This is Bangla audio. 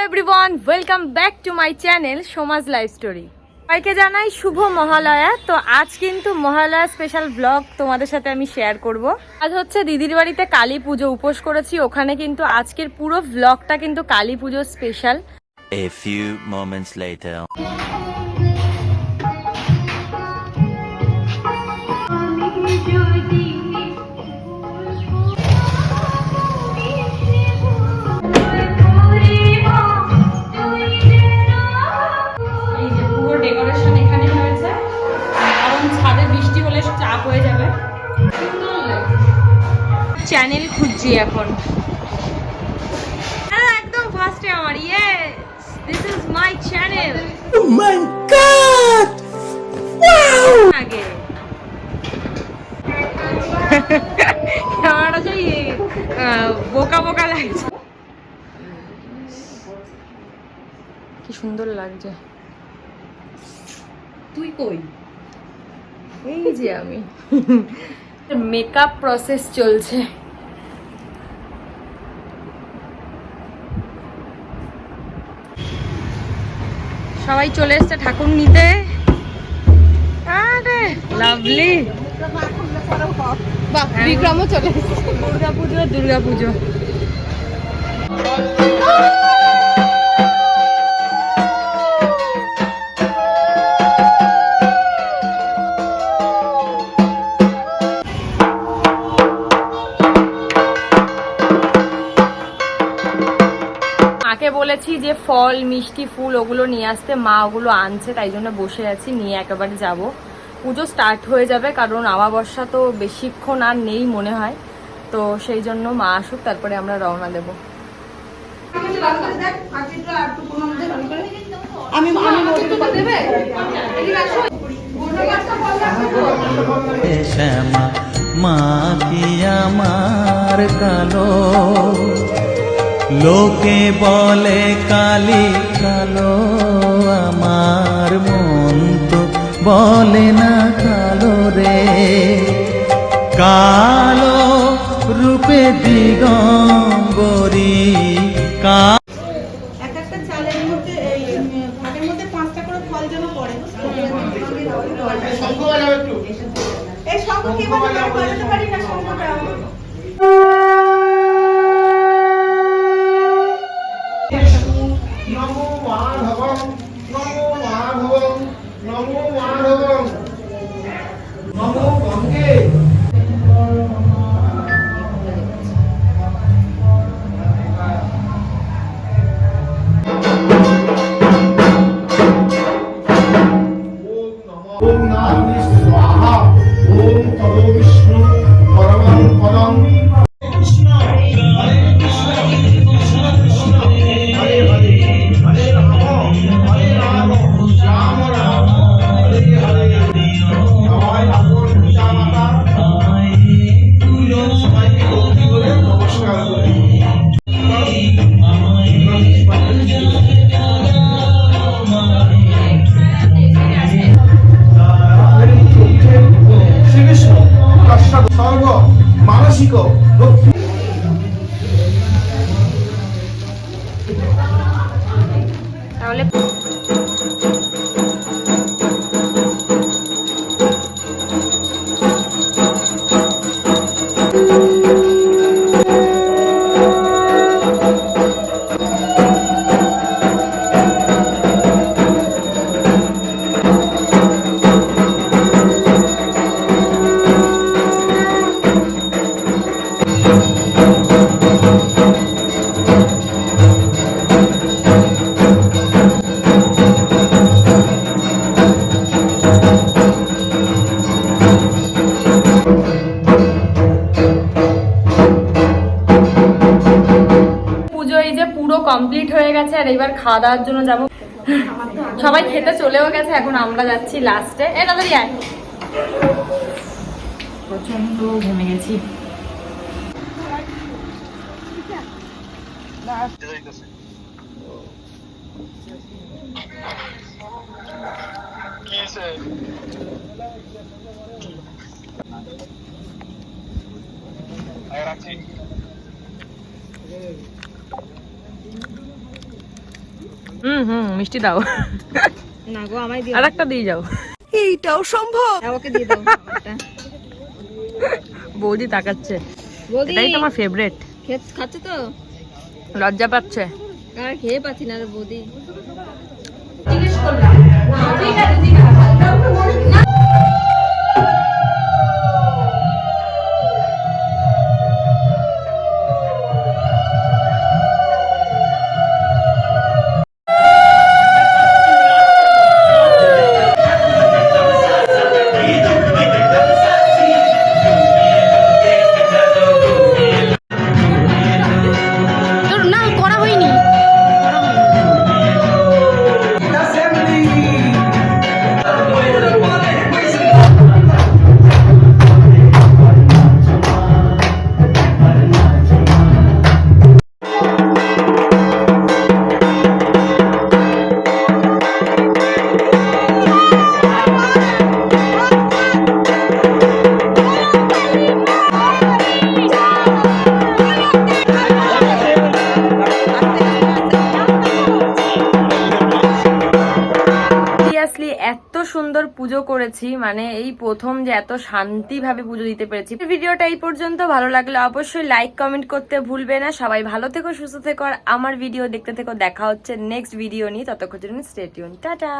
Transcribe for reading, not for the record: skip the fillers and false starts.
Everyone, welcome back to my channel Somaj life story. সবাইকে জানাই শুভ মহালয়া। তো আজ কিন্তু মহালয়া স্পেশাল ব্লগ তোমাদের সাথে আমি শেয়ার করব। আজ হচ্ছে দিদির বাড়িতে কালী পুজো, উপোস করেছি ওখানে, কিন্তু আজকের পুরো ব্লগটা কিন্তু Kali Puja special. A few moments later. Channel খুঁজছি এখন, একদম ফার্স্টে আমার yes, this is my channel. Oh my god, wow! আগে ক্যামেরাটা সেই বোকা বোকা লাগছে, কি সুন্দর লাগছে। তুই কই? এই যে আমি মেকআপ প্রসেস চলছে। সবাই চলে এসছে ঠাকুর নিতে। আরে লাভলি, বিক্রমও চলে এসছে। দুর্গা পুজো মাকে বলেছি যে ফল মিষ্টি ফুল ওগুলো নিয়ে আসতে, মা ওগুলো আনছে, তাই জন্য বসে আছি, নিয়ে একেবারে যাব। পুজো স্টার্ট হয়ে যাবে, কারণ আমাবস্যা তো বেশিক্ষণ আর নেই মনে হয়, তো সেই জন্য মা আসুক তারপরে আমরা রওনা দেব। শ্যামা মা কি আমার কালো, লোকে বলে কালী কালো, আমার মন তো বলে না কালো রে, কালো রূপে দিগম্বরী এক একটা চালের মধ্যে এই ভাগের মধ্যে 5টা করে ফল যেন পড়ে। এই শঙ্খ কি বলে বাজাতে পারি না শঙ্খটা। নমো মাধবং নমো মাধবং নমো মাধবং নমো গঙ্গে। ওম নারায়ণ স্বাহা ওম তদো বিষ্ণু পরমং পদং। মানসিক তাহলে কমপ্লিট হয়ে গেছে, আর এবার খাওয়া দাওয়ার জন্য যাবো। সবাই খেতে চলেও গেছে, এখন আমরা যাচ্ছি লাস্টে। এ তাড়াতাড়ি আয়, প্রচন্ড ঘেমে গেছি। মিষ্টি দাও। না গো আমায় দিও। আর একটা দিয়ে যাও। এইটাও সম্ভব। ওকে দিয়ে দাও একটা। বৌদি তাকাচ্ছে। বৌদি এটাই তো আমার ফেভারিট। খাচ্ছে তো? লজ্জা পাচ্ছে। আর খেয়ে পাচ্ছি না রে বৌদি। এত সুন্দর পুজো করেছি, মানে এই প্রথম যে এত শান্তি ভাবে পুজো দিতে পেরেছি। ভিডিওটা এই পর্যন্ত, ভালো লাগলে অবশ্যই লাইক কমেন্ট করতে ভুলবে না। সবাই ভালো থেকো, সুস্থ থেকো, আর আমার ভিডিও দেখতে থেকো। দেখা হচ্ছে নেক্সট ভিডিও নিয়ে, ততক্ষণ জন্য স্টে টিউন, টাটা।